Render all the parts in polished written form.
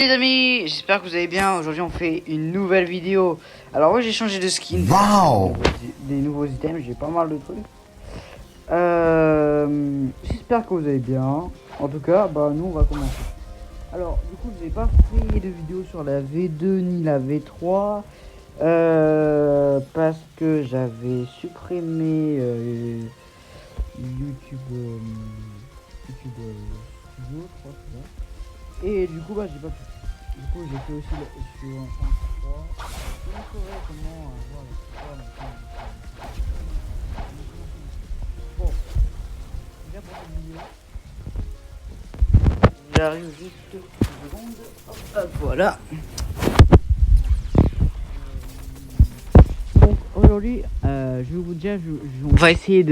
Les amis, j'espère que vous allez bien. Aujourd'hui on fait une nouvelle vidéo. Alors moi j'ai changé de skin. Wow. Des nouveaux items, j'ai pas mal de trucs. J'espère que vous allez bien. En tout cas, bah nous on va commencer. Alors du coup je n'ai pas fait de vidéo sur la V2 ni la V3. Parce que j'avais supprimé YouTube Studio, je crois, c'est ça. Et du coup bah j'ai pas pu. Du coup, j'ai fait aussi sur un 3. Je montrerai comment avoir la 3 Bon, déjà pour cette vidéo, j'arrive juste une seconde. Hop, voilà. Donc aujourd'hui, je vais vous dire, on va essayer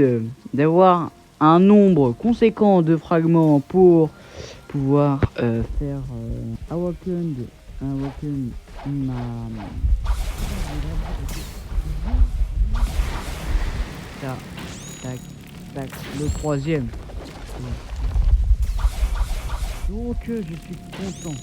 d'avoir un nombre conséquent de fragments pour pouvoir faire Awakened tac, tac, tac, le troisième. Donc je suis content.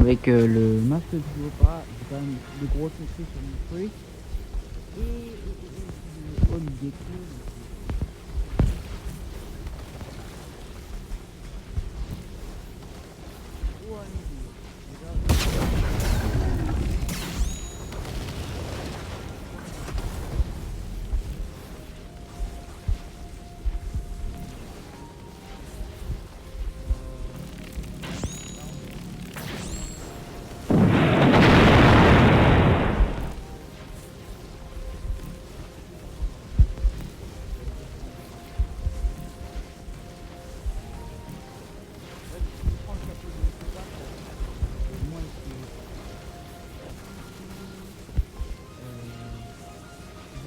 Avec le masque de pas, j'ai quand même de gros soucis sur mon truc. Et le home déco.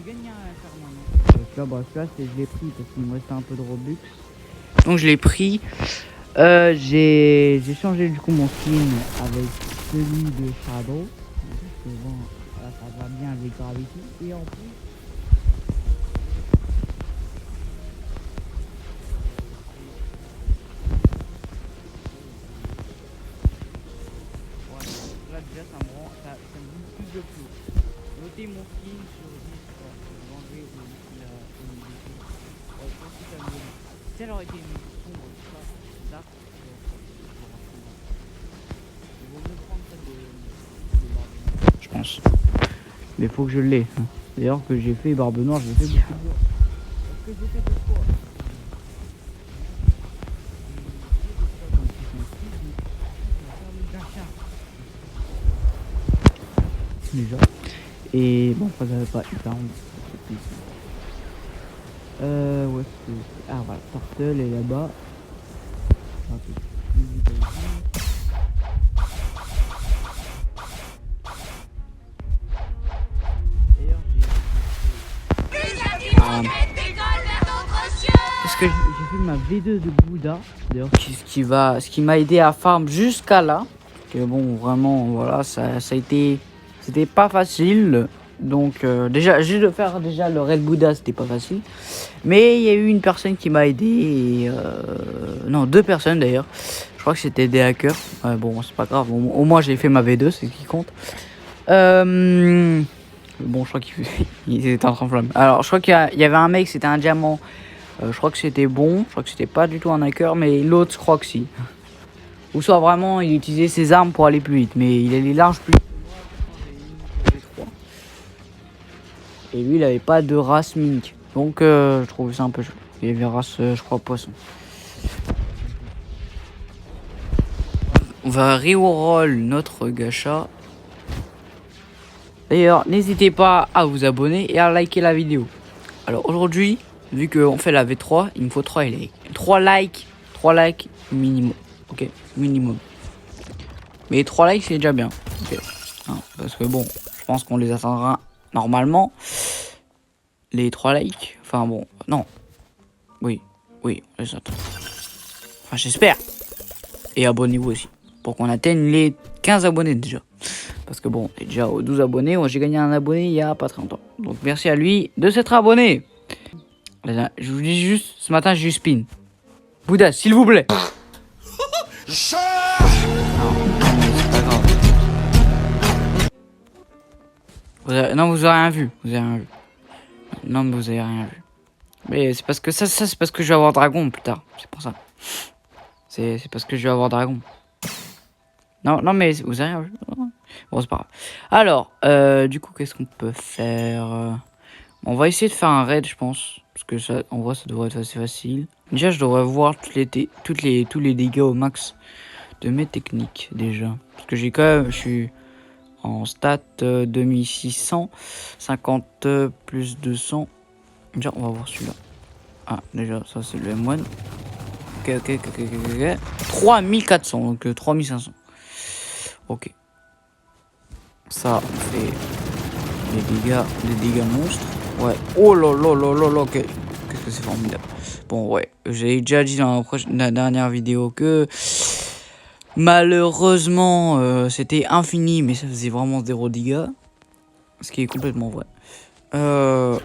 Gagné un permanent. Là, bah, celui-là, je l'ai pris parce qu'il me restait un peu de Robux. Donc, je l'ai pris. J'ai changé du coup mon skin avec celui de Shadow. Parce que bon, là, ça va bien avec Gravity. Et en plus, voilà. Là, déjà, ça me rend, ça me donne plus de flow. Notez mon skin sur 10. L'enlever la humidité. Je pense que ça me donne. Si elle aurait été une sombre, tout ça, dark, il vaut mieux prendre celle de Barbe Noire, je pense. Mais faut que je l'ai. D'ailleurs, que j'ai fait Barbe Noire, j'ai fait beaucoup de fois. Parce que j'ai fait deux fois. Déjà. Et bon, ça n'avait pas hyper où est-ce que c'est? Ah voilà, Turtle est là-bas. Parce que j'ai fait ma V2 de Bouddha, d'ailleurs, ce qui m'a aidé à farm jusqu'à là. Que bon, vraiment, voilà, ça a été, c'était pas facile. Donc déjà, juste de faire déjà le Red Buddha, c'était pas facile. Mais il y a eu une personne qui m'a aidé, et, non, deux personnes d'ailleurs. Je crois que c'était des hackers. Bon, c'est pas grave, au moins j'ai fait ma V2, c'est ce qui compte. Bon, je crois qu'il était en train de flamme. Alors, je crois qu'il y avait un mec, c'était un diamant Je crois que c'était bon. Je crois que c'était pas du tout un hacker. Mais l'autre, je crois que si. Ou soit vraiment, il utilisait ses armes pour aller plus vite. Mais il allait large plus vite. Et lui, il avait pas de race mimique. Donc, je trouve ça un peu chaud. Il avait race, je crois, poisson. On va reroll notre gacha. D'ailleurs, n'hésitez pas à vous abonner et à liker la vidéo. Alors aujourd'hui, vu qu'on fait la V3, il me faut 3 likes. 3 likes. 3 likes minimum. Ok, minimum. Mais 3 likes, c'est déjà bien. Okay. Hein, parce que bon, je pense qu'on les atteindra normalement. Les 3 likes. Enfin bon, non. Oui, on les attend. Enfin, j'espère. Et abonnez-vous aussi. Pour qu'on atteigne les 15 abonnés déjà. Parce que bon, on est déjà aux 12 abonnés. Moi, j'ai gagné un abonné il y a pas très longtemps. Donc merci à lui de s'être abonné. Je vous dis juste, ce matin, j'ai eu spin. Bouddha, s'il vous plaît. Non, c'est pas grave. Non, vous avez rien vu. Vous avez rien vu. Non, mais vous avez rien vu. Mais c'est parce que ça c'est parce que je vais avoir dragon plus tard. C'est pour ça. C'est parce que je vais avoir dragon. Non, mais vous avez rien vu. Bon, c'est pas grave. Alors, du coup, qu'est-ce qu'on peut faire? On va essayer de faire un raid, je pense. Parce que ça, en vrai, ça devrait être assez facile. Déjà, je devrais voir tous les dégâts au max de mes techniques, déjà. Parce que j'ai quand même, je suis en stat 2600, 50 plus 200. Déjà, on va voir celui-là. Ah, déjà, ça, c'est le M1. Ok. 3400, donc 3500. Ok. Ça, on fait des dégâts monstres. Ouais. Oh là, qu'est-ce que c'est formidable. Bon, ouais. J'ai déjà dit dans la dernière vidéo que malheureusement c'était infini, mais ça faisait vraiment 0 dégâts. Ce qui est complètement vrai. Hop.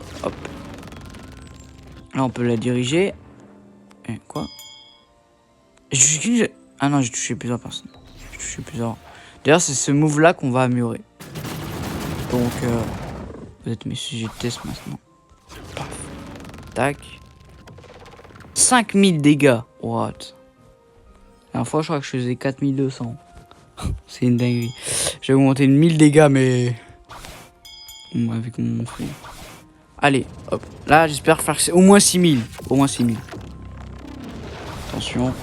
Là, on peut la diriger. Et quoi? Ah non, j'ai touché plusieurs personnes. J'ai touché plusieurs. D'ailleurs, c'est ce move là qu'on va améliorer. Donc, vous êtes mes sujets de test maintenant. Paf. Tac. 5000 dégâts. What? La dernière fois, je crois que je faisais 4200. C'est une dinguerie. J'ai augmenté 1000 dégâts, mais. Avec mon frère. Allez, hop. Là, j'espère faire au moins 6000. Au moins 6000. Attention.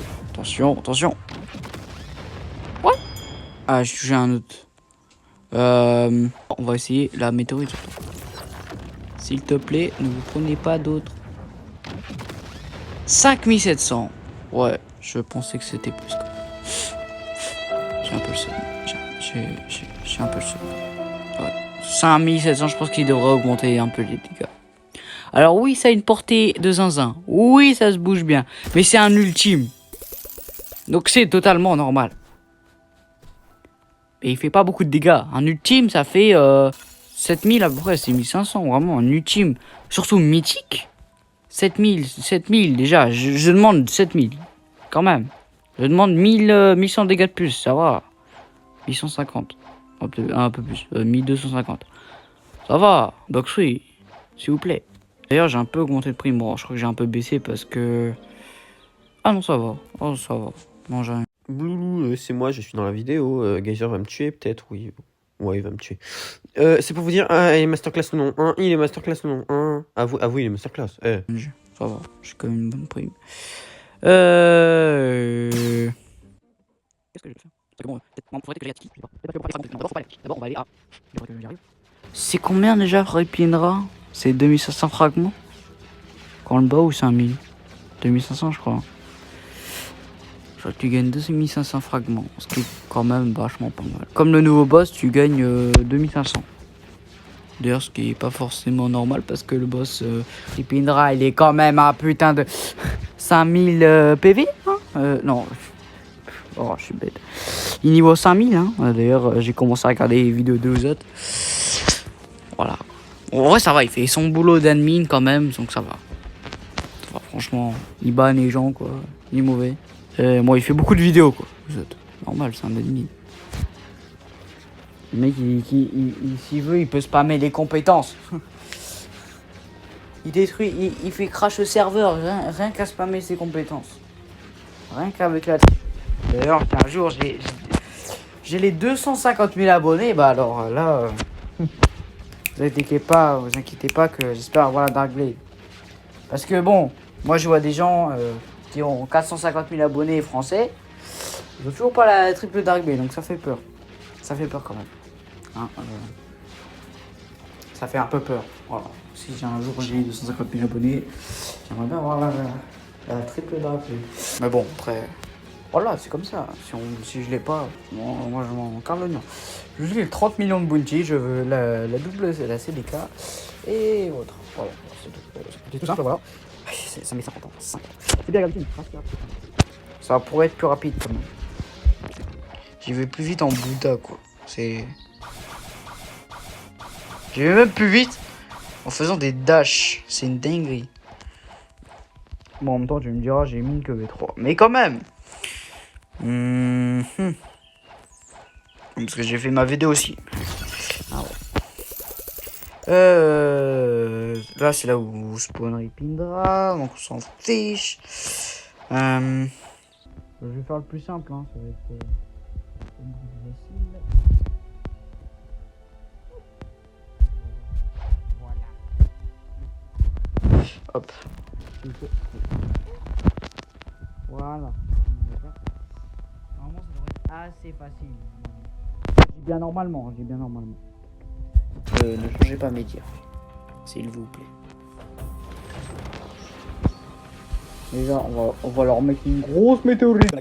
What? Ah, j'ai touché un autre. On va essayer la météorite. S'il te plaît, ne vous prenez pas d'autres. 5700. Ouais, je pensais que c'était plus. J'ai un peu le seum. J'ai un peu le seum. Ouais. 5700, je pense qu'il devrait augmenter un peu les dégâts. Alors oui, ça a une portée de zinzin. Oui, ça se bouge bien. Mais c'est un ultime. Donc c'est totalement normal. Et il fait pas beaucoup de dégâts. Un ultime, ça fait 7000 à peu près. C'est 1500, vraiment. Un ultime. Surtout mythique. 7000 déjà. Je demande 7000. Quand même. Je demande 1100 dégâts de plus. Ça va. 850. Un peu plus. 1250. Ça va. Donc oui. S'il vous plaît. D'ailleurs, j'ai un peu augmenté le prix. Bon, je crois que j'ai un peu baissé parce que... Ah non, ça va. Oh, ça va. Non, j'ai rien. Bloulou, c'est moi, je suis dans la vidéo. Geyser va me tuer, peut-être, oui. Ouais, il va me tuer. C'est pour vous dire, il est masterclass ou non. Il est masterclass ou non. Ah vous, il est masterclass. Ça va, j'ai quand même une bonne prime. Qu'est-ce que je vais faire? D'abord, on va aller à... C'est combien déjà, Repiendra? C'est 2500 fragments? Quand le bas ou 5000? 2500, je crois. Je crois que tu gagnes 2500 fragments, ce qui est quand même vachement pas mal. Comme le nouveau boss, tu gagnes 2500. D'ailleurs, ce qui est pas forcément normal parce que le boss Repiendra, il est quand même un putain de 5000 PV, hein. Non. Oh, je suis bête. Il niveau 5000, hein. D'ailleurs, j'ai commencé à regarder les vidéos de autres. Voilà. En vrai, ça va, il fait son boulot d'admin quand même, donc ça va. Enfin, franchement, il banne les gens, quoi. Il est mauvais. Moi, il fait beaucoup de vidéos, quoi. Normal, c'est un admin. Le mec, s'il veut, il peut spammer les compétences. Il détruit, il fait crash le serveur, rien qu'à spammer ses compétences. Rien qu'avec la... D'ailleurs, un jour, j'ai les 250 000 abonnés, bah alors là... vous inquiétez pas que j'espère avoir la Dark Blade. Parce que bon, moi je vois des gens qui ont 450 000 abonnés français. Ils ont toujours pas la triple Dark Blade, donc ça fait peur. Ça fait peur quand même. Hein, ça fait un peu peur. Voilà. Si j'ai un jour j'ai 250 000 abonnés, j'aimerais bien avoir la triple Dark Blade. Mais bon, après, voilà, c'est comme ça. Si je l'ai pas, moi je m'en carre le nom. Je veux le 30 millions de bounty, je veux la double, la CDK et autre. Voilà, c'est tout simple, voilà. Ça met 50 ans. 50. C'est bien l'habitude. Ça pourrait être plus rapide quand même. J'y vais plus vite en Bouddha, quoi. J'y vais même plus vite en faisant des dashs. C'est une dinguerie. Bon, en même temps, tu me diras, j'ai mis que V3. Mais quand même. Parce que j'ai fait ma vidéo aussi. Ah ouais. Là, c'est là où vous spawnerez Pindra. Donc, on s'en fiche. Je vais faire le plus simple. Hein. Ça va être facile. Voilà. Hop. Voilà. Normalement, ça devrait être assez facile. J'ai bien normalement. Ne changez pas mes dires, s'il vous plaît. Déjà, on va leur mettre une grosse météorite.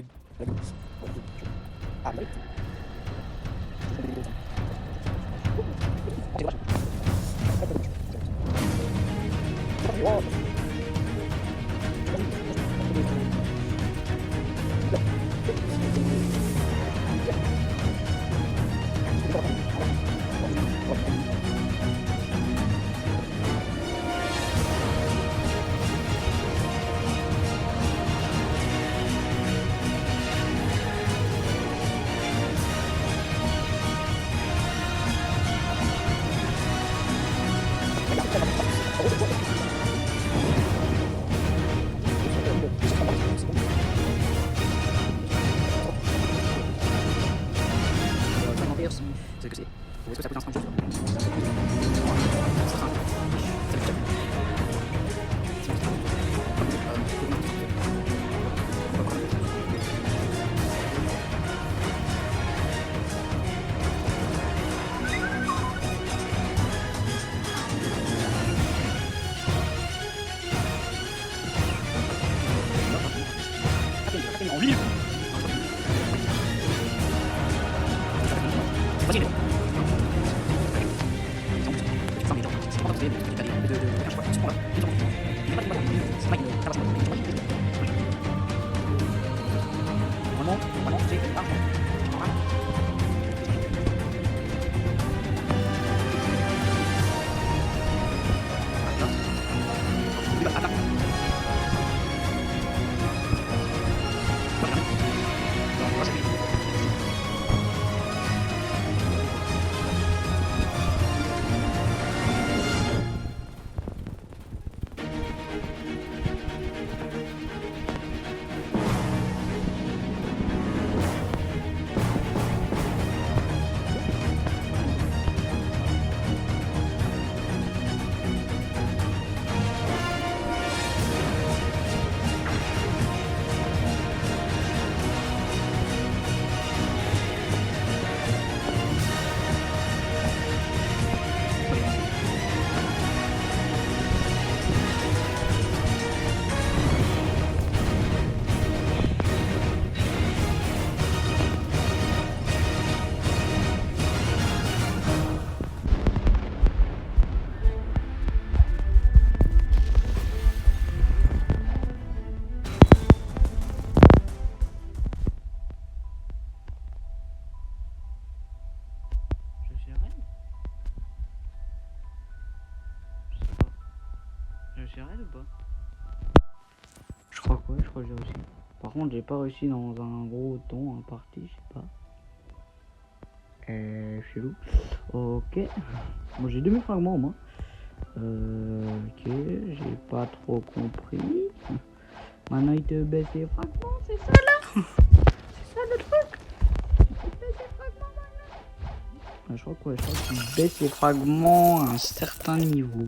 J'ai raid ou pas? Je crois que ouais, je crois que j'ai réussi. Par contre, j'ai pas réussi dans un gros ton, un parti, je sais pas. Chelou. Ok. Moi j'ai 2000 fragments au moins. Ok, j'ai pas trop compris. Maintenant il te baisse les fragments, c'est ça là? C'est ça le truc? Il te baisse les fragments maintenant? Je crois qu'il baisse les fragments à un certain niveau.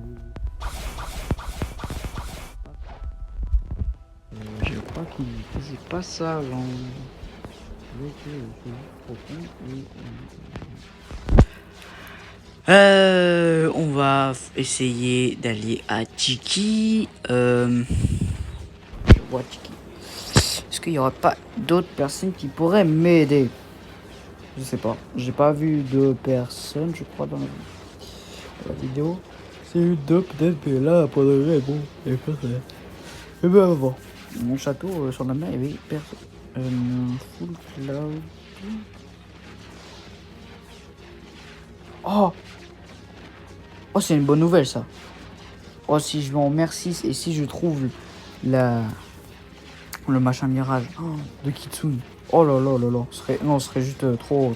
Je crois qu'il faisait pas ça avant. On va essayer d'aller à Tiki. Je vois Tiki. Est-ce qu'il n'y aurait pas d'autres personnes qui pourraient m'aider? Je sais pas. J'ai pas vu de personnes, je crois, dans la vidéo. C'est une deux peut-être, mais là, pour de vrai, bon, et pas ça. Et ben avant. Mon château sur la mer, il y avait personne. Full cloud. Oh! Oh, c'est une bonne nouvelle ça. Oh, si je vais en mer 6 et si je trouve le machin mirage de Kitsune. Oh là là là là. Ce serait juste trop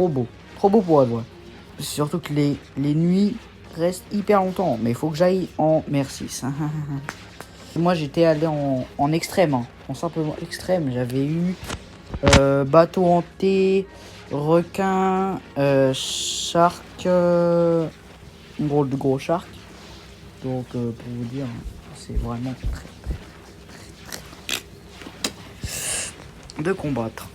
beau. Trop beau pour être vrai. Surtout que les nuits restent hyper longtemps. Mais il faut que j'aille en mer 6. Moi j'étais allé en extrême. En simplement extrême. J'avais eu bateau hanté, requin, shark. Gros shark. Donc pour vous dire, c'est vraiment très de combattre.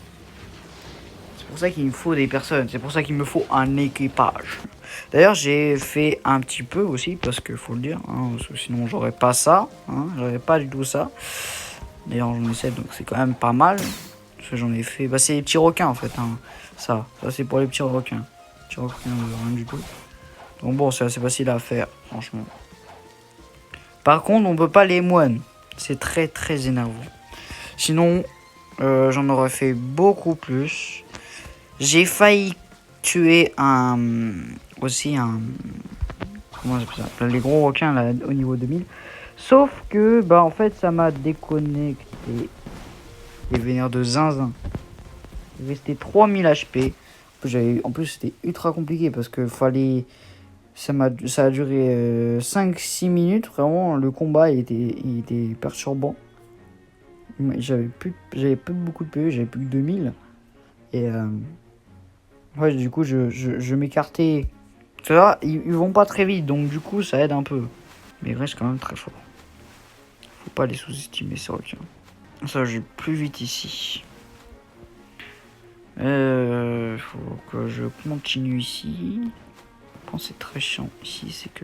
C'est pour ça qu'il me faut des personnes. C'est pour ça qu'il me faut un équipage. D'ailleurs j'ai fait un petit peu aussi parce que faut le dire, parce que sinon j'aurais pas ça. J'aurais pas du tout ça. D'ailleurs j'en ai 7 donc c'est quand même pas mal. Parce que j'en ai fait. Bah c'est les petits requins en fait. Ça c'est pour les petits requins. Petits requins rien du tout. Donc bon, c'est assez facile à faire, franchement. Par contre, on peut pas les moines. C'est très très énervant. Sinon, j'en aurais fait beaucoup plus. J'ai failli tuer aussi un... Comment ça s'appelle ça? Les gros requins là, au niveau 2000. Sauf que, bah en fait, ça m'a déconnecté. Les vénères de zinzin. Il restait 3000 HP. En plus, c'était ultra compliqué parce que fallait... Ça a duré 5-6 minutes. Vraiment, le combat il était perturbant. J'avais plus beaucoup de PE, j'avais plus que 2000. Et ouais, du coup, je m'écartais. Tu vois, ils vont pas très vite, donc du coup, ça aide un peu. Mais ils restent quand même très forts. Faut pas les sous-estimer, c'est vrai. Ça, j'ai plus vite ici. Faut que je continue ici. C'est très chiant ici, c'est que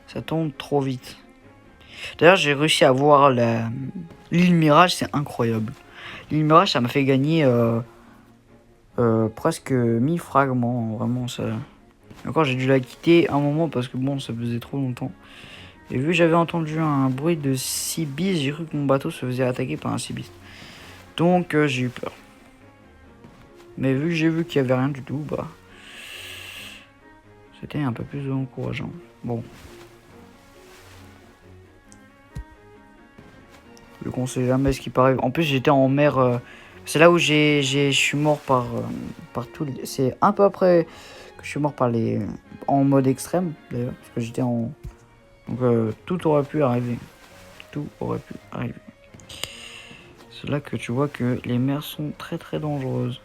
ça tombe trop vite. D'ailleurs, j'ai réussi à voir l'île Mirage, c'est incroyable. L'île Mirage, ça m'a fait gagner presque 1000 fragments, vraiment ça. Encore, j'ai dû la quitter un moment parce que bon, ça faisait trop longtemps. Et vu que j'avais entendu un bruit de sea beast, j'ai cru que mon bateau se faisait attaquer par un sea beast. Donc, j'ai eu peur. Mais vu que j'ai vu qu'il y avait rien du tout, bah... C'était un peu plus encourageant. Bon. Vu qu'on sait jamais ce qui peut arriver. En plus, j'étais en mer. C'est là où je suis mort par tous les... C'est un peu après que je suis mort par les... En mode extrême, d'ailleurs. Parce que j'étais en... Donc, tout aurait pu arriver. Tout aurait pu arriver. C'est là que tu vois que les mers sont très très dangereuses.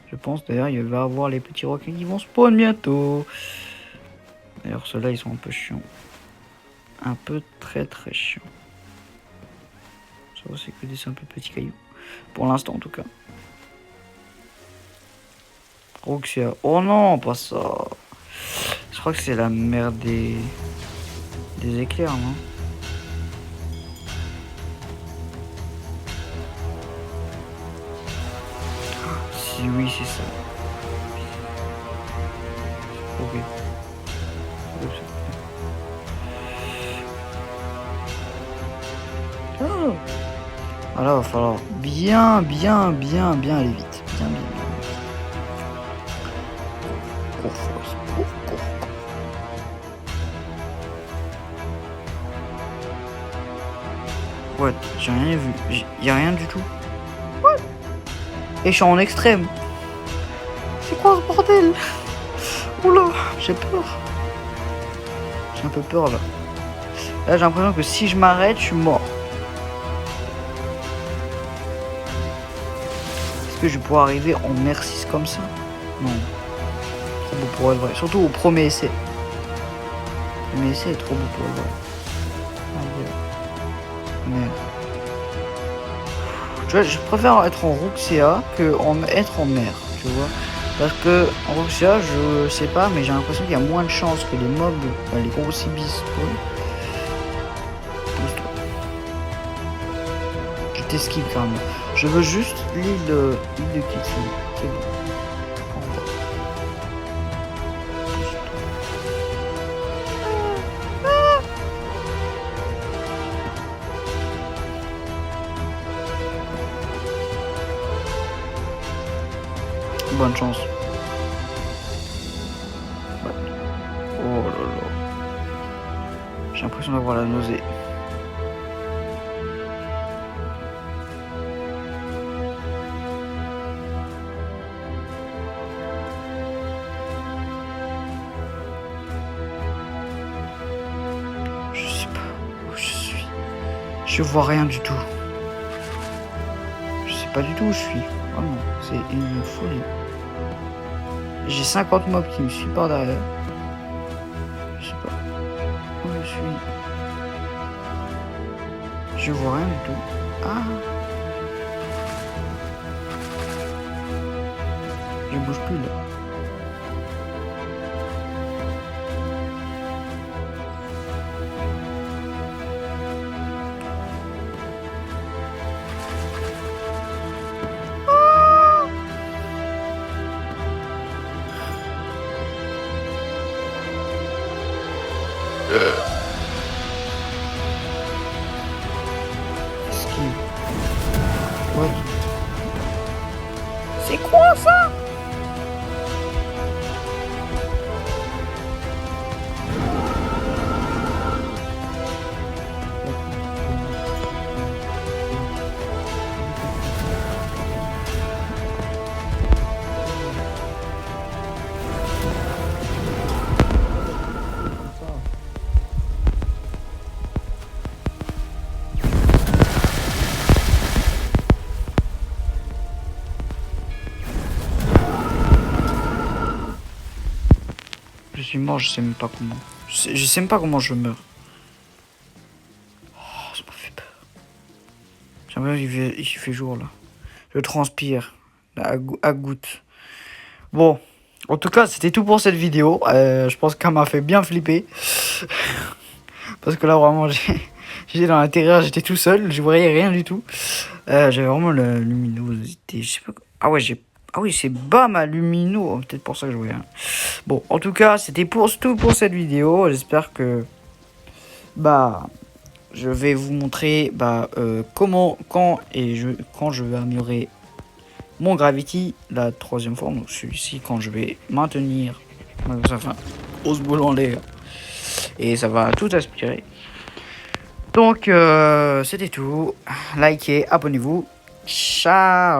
Je pense d'ailleurs il va y avoir les petits requins qui vont spawn bientôt. D'ailleurs ceux-là ils sont un peu chiants. Un peu très très chiants. Ça c'est que des simples petits cailloux. Pour l'instant en tout cas. Roxia. Oh non, pas ça. Je crois que c'est la mer des éclairs, non? Si oui, c'est ça. Ok. Oh. Alors, il va falloir bien aller vite. Bien. What? J'ai rien vu. Y'a rien du tout. What? Et je suis en extrême. C'est quoi ce bordel? Oula, j'ai peur. J'ai un peu peur là. Là j'ai l'impression que si je m'arrête, je suis mort. Est-ce que je vais pouvoir arriver en mer 6 comme ça? Non. Trop beau pour être vrai. Surtout au premier essai. Le premier essai est trop beau pour être vrai. Merde. Tu vois, je préfère être en Roxia que être en mer, tu vois. Parce que en Roxia, je sais pas, mais j'ai l'impression qu'il y a moins de chances que les mobs, les gros cibis spawn. Pousse-toi. Je t'esquive quand même. Je veux juste l'île de Kitsu. C'est bon. Bonne chance. Oh là là. J'ai l'impression d'avoir la nausée. Je sais pas où je suis. Je vois rien du tout. Je sais pas du tout où je suis. Vraiment, c'est une folie. J'ai 50 mobs qui me suivent par derrière. Je sais pas où je suis. Je vois rien du tout. Ah. Je bouge plus là. Esquive. What? C'est quoi ça? Je suis mort, je sais même pas comment. Je sais même pas comment je meurs. Oh, ça m'a fait peur. J'ai l'impression qu'il fait jour là. Je transpire à gouttes. Bon, en tout cas, c'était tout pour cette vidéo. Je pense qu'elle m'a fait bien flipper. Parce que là, vraiment, j'étais dans l'intérieur, j'étais tout seul, je voyais rien du tout. J'avais vraiment la luminosité. Je sais pas. Ah ouais, ah oui, c'est bas ma lumino. Peut-être pour ça que je voyais rien. Bon, en tout cas, c'était tout pour cette vidéo. J'espère que je vais vous montrer comment, quand je vais améliorer mon Gravity, la 3e forme, donc celui-ci, quand je vais maintenir, ça fait un grosse boule en l'air et ça va tout aspirer. Donc c'était tout. Likez, abonnez-vous. Ciao.